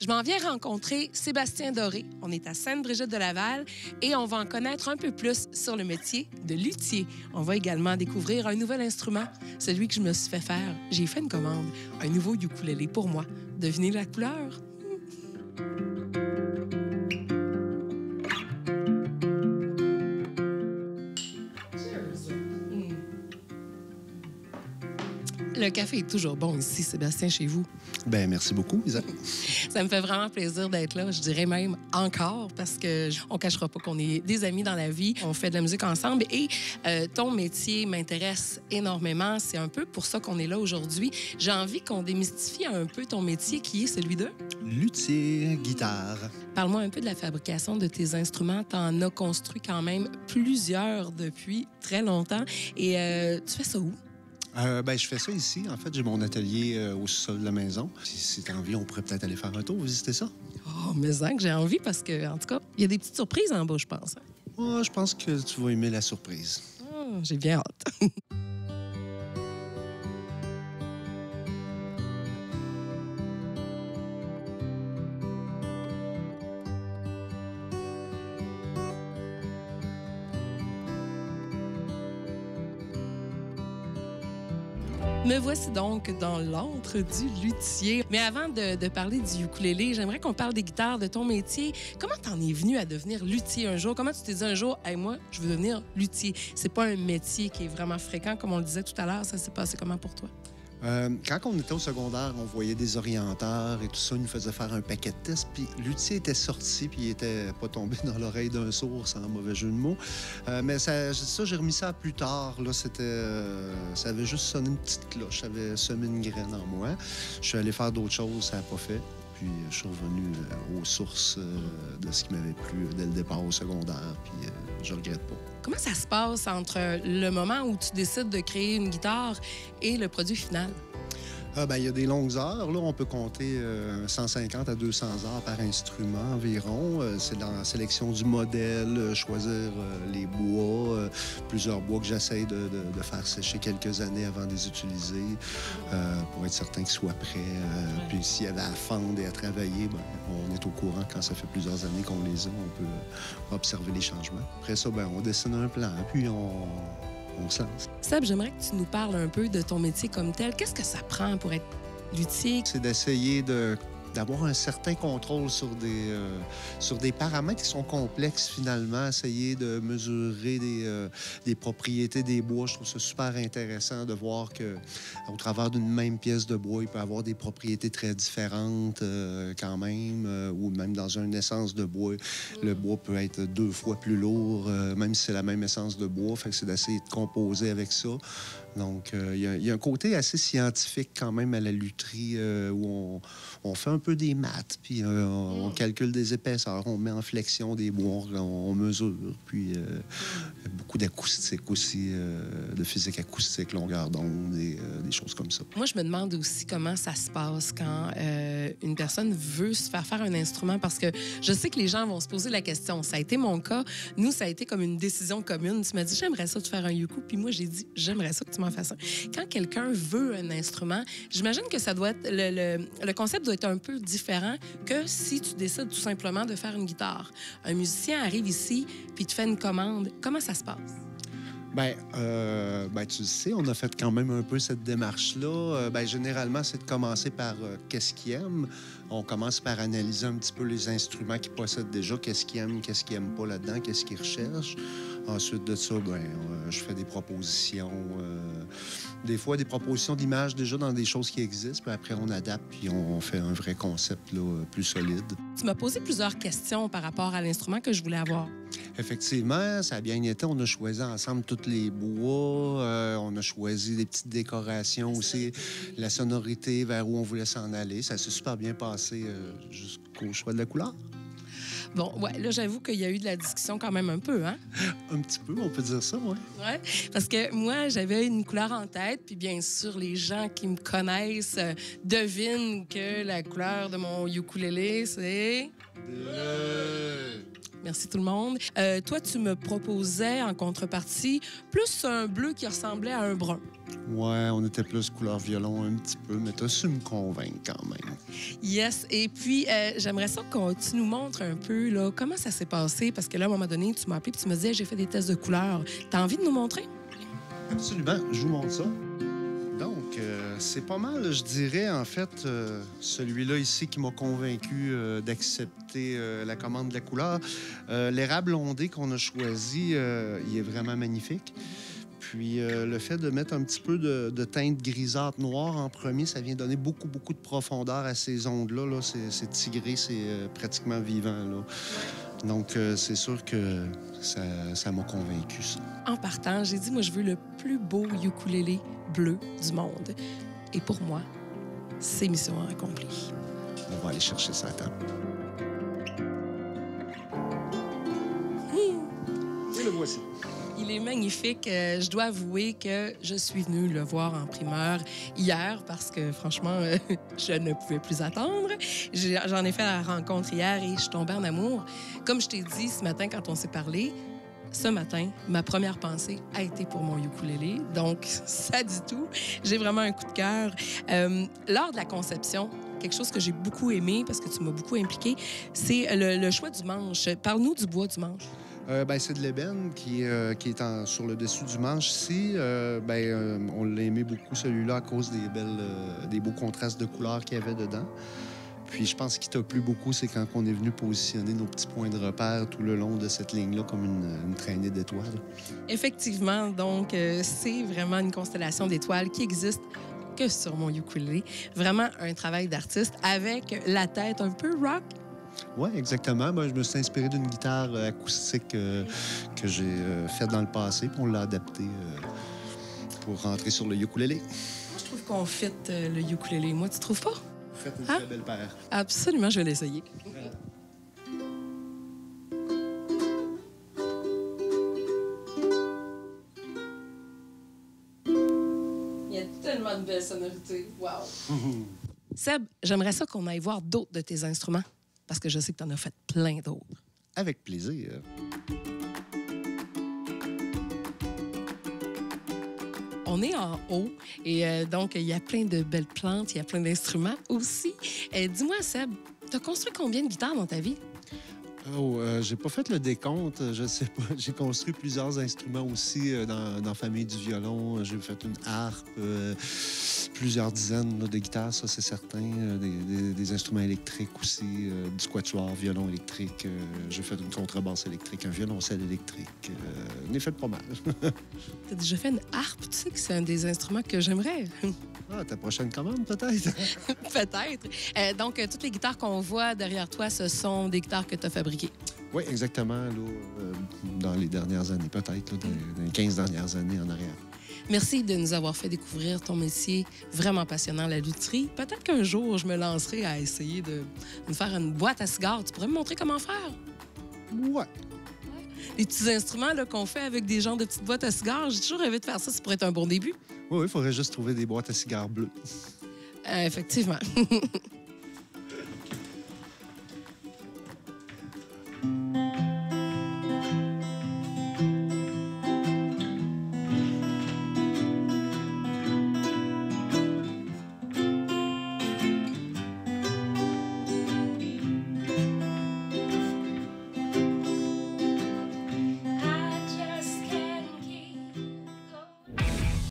Je m'en viens rencontrer Sébastien Doré. On est à Sainte-Brigitte-de-Laval et on va en connaître un peu plus sur le métier de luthier. On va également découvrir un nouvel instrument, celui que je me suis fait faire. J'ai fait une commande, un nouveau ukulélé pour moi. Devinez la couleur? Le café est toujours bon ici, Sébastien, chez vous. Bien, merci beaucoup, Isa. Ça me fait vraiment plaisir d'être là. Je dirais même encore parce que on cachera pas qu'on est des amis dans la vie. On fait de la musique ensemble et ton métier m'intéresse énormément. C'est un peu pour ça qu'on est là aujourd'hui. J'ai envie qu'on démystifie un peu ton métier qui est celui de... Luthier, guitare. Parle-moi un peu de la fabrication de tes instruments. Tu en as construit quand même plusieurs depuis très longtemps. Et tu fais ça où? Je fais ça ici. En fait, j'ai mon atelier au sol de la maison. Si tu as envie, on pourrait peut-être aller faire un tour, visiter ça. Oh, mais ça que j'ai envie parce que, en tout cas, il y a des petites surprises en bas, je pense. Ouais, je pense que tu vas aimer la surprise. Oh, j'ai bien hâte. Me voici donc dans l'antre du luthier. Mais avant de parler du ukulélé, j'aimerais qu'on parle des guitares, de ton métier. Comment t'en es venu à devenir luthier un jour? Comment tu t'es dit un jour, hey, moi, je veux devenir luthier? C'est pas un métier qui est vraiment fréquent, comme on le disait tout à l'heure. Ça s'est passé comment pour toi? Quand on était au secondaire, on voyait des orienteurs et tout ça. Ils nous faisaient faire un paquet de tests. Puis luthier était sorti, puis il était pas tombé dans l'oreille d'un sourd, sans mauvais jeu de mots. Mais ça, j'ai remis ça plus tard. Là, ça avait juste sonné une petite cloche. Ça avait semé une graine en moi. Je suis allé faire d'autres choses, ça n'a pas fait. Puis je suis revenu aux sources de ce qui m'avait plu dès le départ au secondaire. Puis je regrette pas. Comment ça se passe entre le moment où tu décides de créer une guitare et le produit final? Il y a des longues heures. Là, on peut compter 150 à 200 heures par instrument environ. C'est dans la sélection du modèle, choisir les bois, plusieurs bois que j'essaie de faire sécher quelques années avant de les utiliser pour être certain qu'ils soient prêts. Puis s'il y avait à fendre et à travailler, on est au courant quand ça fait plusieurs années qu'on les a. On peut observer les changements. Après ça, on dessine un plan, puis on se lance. Seb, j'aimerais que tu nous parles un peu de ton métier comme tel. Qu'est-ce que ça prend pour être luthier? C'est d'essayer d'avoir un certain contrôle sur des paramètres qui sont complexes, finalement. Essayer de mesurer des propriétés des bois. Je trouve ça super intéressant de voir qu'au travers d'une même pièce de bois, il peut avoir des propriétés très différentes quand même, ou même dans une essence de bois. Le bois peut être 2 fois plus lourd, même si c'est la même essence de bois. Fait que c'est d'essayer de composer avec ça. Donc, il y a un côté assez scientifique quand même à la lutherie où on fait un peu des maths, puis on calcule des épaisseurs, on met en flexion des bois, on mesure, puis beaucoup d'acoustique aussi, de physique acoustique, longueur d'onde, des choses comme ça. Moi, je me demande aussi comment ça se passe quand une personne veut se faire un instrument, parce que je sais que les gens vont se poser la question. Ça a été mon cas. Nous, ça a été comme une décision commune. Tu m'as dit, j'aimerais ça te faire un ukulélé, puis moi, j'ai dit, j'aimerais ça que tu m'en fasses un. Quand quelqu'un veut un instrument, j'imagine que ça doit être le concept doit être un peu différent que si tu décides tout simplement de faire une guitare. Un musicien arrive ici puis te fait une commande. Comment ça se passe? Tu le sais, on a fait quand même un peu cette démarche-là. Généralement, c'est de commencer par qu'est-ce qu'il aime. On commence par analyser un petit peu les instruments qu'ils possèdent déjà, qu'est-ce qu'ils aiment pas là-dedans, qu'est-ce qu'ils recherchent. Ensuite de ça, je fais des propositions. Des fois, des propositions d'images déjà dans des choses qui existent. Puis après, on adapte, puis on fait un vrai concept là, plus solide. Tu m'as posé plusieurs questions par rapport à l'instrument que je voulais avoir. Effectivement, ça a bien été. On a choisi ensemble tous les bois. On a choisi des petites décorations aussi. La sonorité, vers où on voulait s'en aller. Ça s'est super bien passé jusqu'au choix de la couleur. Bon, ouais, là, j'avoue qu'il y a eu de la discussion quand même un peu, hein? Un petit peu, on peut dire ça, oui. Oui, parce que moi, j'avais une couleur en tête, puis bien sûr, les gens qui me connaissent devinent que la couleur de mon ukulélé, c'est... Bleu! Merci tout le monde. Toi, tu me proposais en contrepartie plus un bleu qui ressemblait à un brun. Ouais, on était plus couleur violon un petit peu, mais t'as su me convaincre quand même. Yes. Et puis, j'aimerais ça que tu nous montres un peu là, comment ça s'est passé. Parce que là, à un moment donné, tu m'as appelé et tu me disais, j'ai fait des tests de couleurs. T'as envie de nous montrer? Absolument, je vous montre ça. Donc, c'est pas mal, je dirais, en fait, celui-là ici qui m'a convaincu d'accepter la commande de la couleur. L'érable ondé qu'on a choisi, il est vraiment magnifique. Puis, le fait de mettre un petit peu de teinte grisâtre noire en premier, ça vient donner beaucoup, beaucoup de profondeur à ces ondes-là. Là. C'est tigré, c'est pratiquement vivant. Là. Donc, c'est sûr que ça m'a convaincu, ça. En partant, j'ai dit, moi, je veux le plus beau ukulélé bleu du monde. Et pour moi, c'est mission accomplie. On va aller chercher ça à table. Et le voici. Il est magnifique. Je dois avouer que je suis venue le voir en primeur hier parce que, franchement, je ne pouvais plus attendre. J'en ai fait la rencontre hier et je suis tombée en amour. Comme je t'ai dit ce matin quand on s'est parlé, ce matin, ma première pensée a été pour mon ukulélé. Donc, ça dit tout. J'ai vraiment un coup de cœur. Lors de la conception, quelque chose que j'ai beaucoup aimé, parce que tu m'as beaucoup impliqué, c'est le choix du manche. Parle-nous du bois du manche. C'est de l'ébène qui est sur le dessus du manche ici. On l'a aimé beaucoup, celui-là, à cause des beaux contrastes de couleurs qu'il y avait dedans. Puis je pense qu'il t'a plu beaucoup, c'est quand on est venu positionner nos petits points de repère tout le long de cette ligne-là, comme une traînée d'étoiles. Effectivement, donc c'est vraiment une constellation d'étoiles qui existe que sur mon ukulélé. Vraiment un travail d'artiste avec la tête un peu rock. Oui, exactement. Moi, je me suis inspiré d'une guitare acoustique que j'ai faite dans le passé, puis on l'a adaptée pour rentrer sur le ukulélé. Moi, je trouve qu'on fit le ukulélé. Moi, tu trouves pas? Faites une très belle paire. Absolument, je vais l'essayer. Il y a tellement de belles sonorités. Wow! Seb, j'aimerais ça qu'on aille voir d'autres de tes instruments, parce que je sais que tu en as fait plein d'autres. Avec plaisir. On est en haut et donc il y a plein de belles plantes, il y a plein d'instruments aussi. Dis-moi, Seb, tu as construit combien de guitares dans ta vie? J'ai pas fait le décompte, je sais pas. J'ai construit plusieurs instruments aussi dans la famille du violon. J'ai fait une harpe, plusieurs dizaines là, de guitares, ça c'est certain. Des instruments électriques aussi, du quatuor, violon électrique. J'ai fait une contrebasse électrique, un violoncelle électrique. On est fait pas mal. Tu as déjà fait une harpe, tu sais que c'est un des instruments que j'aimerais. Ah, ta prochaine commande peut-être? Peut-être. Donc, toutes les guitares qu'on voit derrière toi, ce sont des guitares que tu as fabriquées. Oui, exactement. Là, dans les dernières années, peut-être, dans les 15 dernières années en arrière. Merci de nous avoir fait découvrir ton métier vraiment passionnant, la lutherie. Peut-être qu'un jour, je me lancerai à essayer de me faire une boîte à cigares. Tu pourrais me montrer comment faire? Ouais. Les petits instruments là, qu'on fait avec des genres de petites boîtes à cigares, j'ai toujours rêvé de faire ça. Ça pourrait être un bon début. Oui, il faudrait juste trouver des boîtes à cigares bleues. Effectivement.